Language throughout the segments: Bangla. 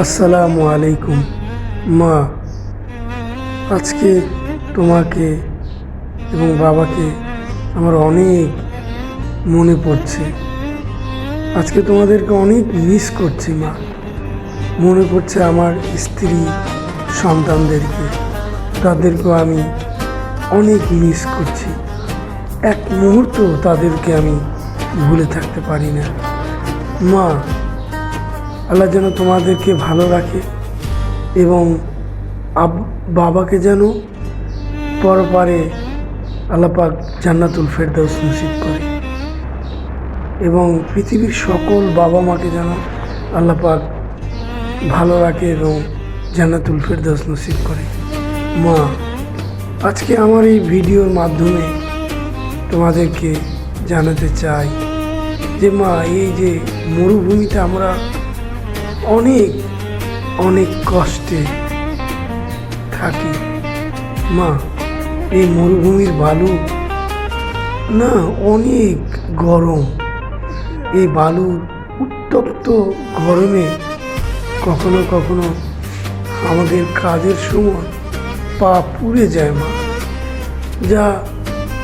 আসসালামু আলাইকুম মা। আজকে তোমাকে এবং বাবাকে আমার অনেক মনে পড়ছে। আজকে তোমাদেরকে অনেক মিস করছি মা। মনে পড়ছে আমার স্ত্রী সন্তানদেরকে, তাদেরকেও আমি অনেক মিস করছি। এক মুহূর্ত তাদেরকে আমি ভুলে থাকতে পারি না মা। আল্লাহ যেন তোমাদেরকে ভালো রাখে এবং বাবাকে যেন পরপারে আল্লাহ পাক জান্নাতুল ফেরদাউস নসিব করে এবং পৃথিবীর সকল বাবা মাকে যেন আল্লাহ পাক ভালো রাখে এবং জান্নাতুল ফেরদাউস নসিব করে মা। আজকে আমার এই ভিডিওর মাধ্যমে তোমাদেরকে জানাতে চাই যে মা, এই যে মরুভূমিতে আমরা অনেক অনেক কষ্টে থাকি মা। এই মরুভূমির বালু না অনেক গরম। এই বালুর উত্তপ্ত গরমে কখনো কখনো আমাদের কাজের সময় পা পুড়ে যায় মা, যা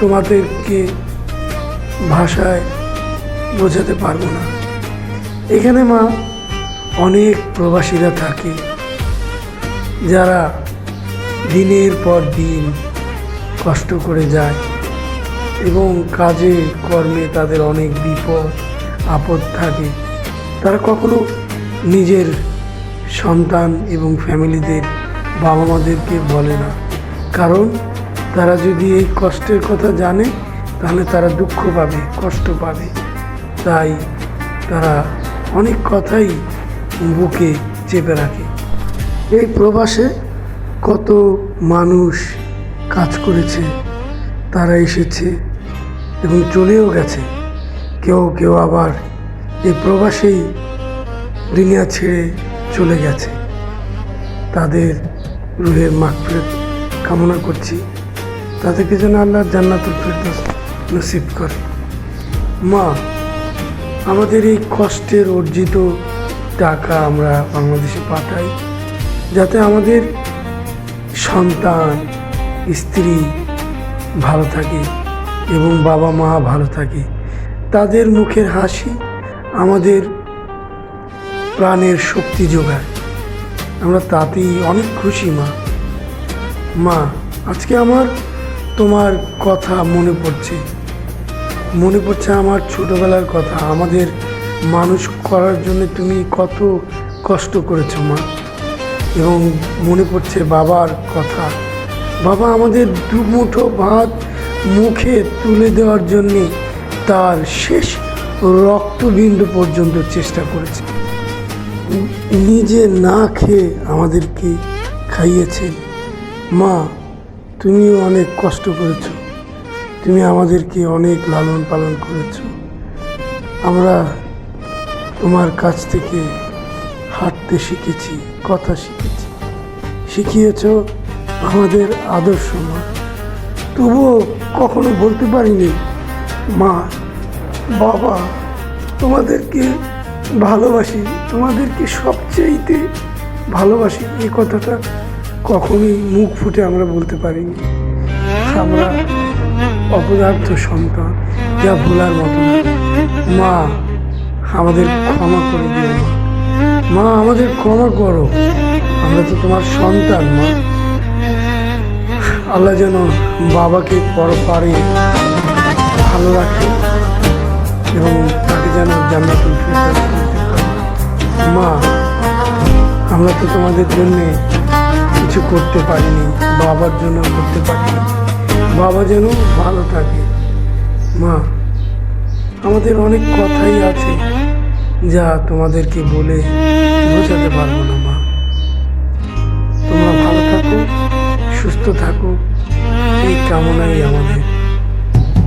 তোমাদেরকে ভাষায় বোঝাতে পারবো না। এখানে মা অনেক প্রবাসীরা থাকে যারা দিনের পর দিন কষ্ট করে যায় এবং কাজে কর্মে তাদের অনেক বিপদ আপদ থাকে। তারা কখনো নিজের সন্তান এবং ফ্যামিলিদের বাবা মাদেরকে বলে না, কারণ তারা যদি এই কষ্টের কথা জানে তাহলে তারা দুঃখ পাবে, কষ্ট পাবে। তাই তারা অনেক কথাই বুকে চেপে রাখে। এই প্রবাসে কত মানুষ কাজ করেছে, তারা এসেছে এবং চলেও গেছে। কেউ কেউ আবার এই প্রবাসেই দুনিয়া ছেড়ে চলে গেছে। তাদের রুহের মাগফিরাত কামনা করছি, তাদেরকে যেন আল্লাহ জান্নাতুল ফেরদাউস নসিব করে মা। আমাদের এই কষ্টের অর্জিত টাকা আমরা বাংলাদেশে পাঠাই যাতে আমাদের সন্তান স্ত্রী ভালো থাকে এবং বাবা মা ভালো থাকে। তাদের মুখের হাসি আমাদের প্রাণের শক্তি যোগায়। আমরা তাতেই অনেক খুশি মা। মা, আজকে আমার তোমার কথা মনে পড়ছে আমার ছোটোবেলার কথা। আমাদের মানুষ করার জন্য তুমি কত কষ্ট করেছো মা, এবং মনে পড়ছে বাবার কথা। বাবা আমাদের দুমুঠো ভাত মুখে তুলে দেওয়ার জন্যে তার শেষ রক্তবিন্দু পর্যন্ত চেষ্টা করেছে। নিজে না খেয়ে আমাদেরকে খাইয়েছেন মা। তুমিও অনেক কষ্ট করেছো, তুমি আমাদেরকে অনেক লালন পালন করেছো। আমরা তোমার কাছ থেকে হাঁটতে শিখেছি, কথা শিখেছি, শিখিয়েছ আমাদের আদর্শ মা। তবুও কখনো বলতে পারিনি মা, বাবা তোমাদেরকে ভালোবাসি, তোমাদেরকে সবচেয়েতে ভালোবাসি। এই কথাটা কখনোই মুখ ফুটে আমরা বলতে পারিনি। আমরা অপদার্থ সন্তান, যা ভোলার মতো না। মা, আমাদের ক্ষমা করে দিও মা। মা, আমাদের ক্ষমা করো, আমরা তো তোমার সন্তান মা। আল্লাহ যেন বাবাকে পরপারে ভালো রাখে এবং তাকে যেন জান্নাতুল ফেরদাউস নসিব করে মা। আমরা তো তোমাদের জন্যে কিছু করতে পারিনি, বাবার জন্য করতে পারিনি। বাবা যেন ভালো থাকে মা। আমাদের অনেক কথাই আছে যা তোমাদেরকে বলে বোঝাতে পারবো না মা। তোমরা ভালো থাকো, সুস্থ থাকো, এই কামনাই আমাদের।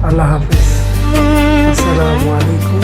আল্লাহ হাফেজ। আসসালামু আলাইকুম।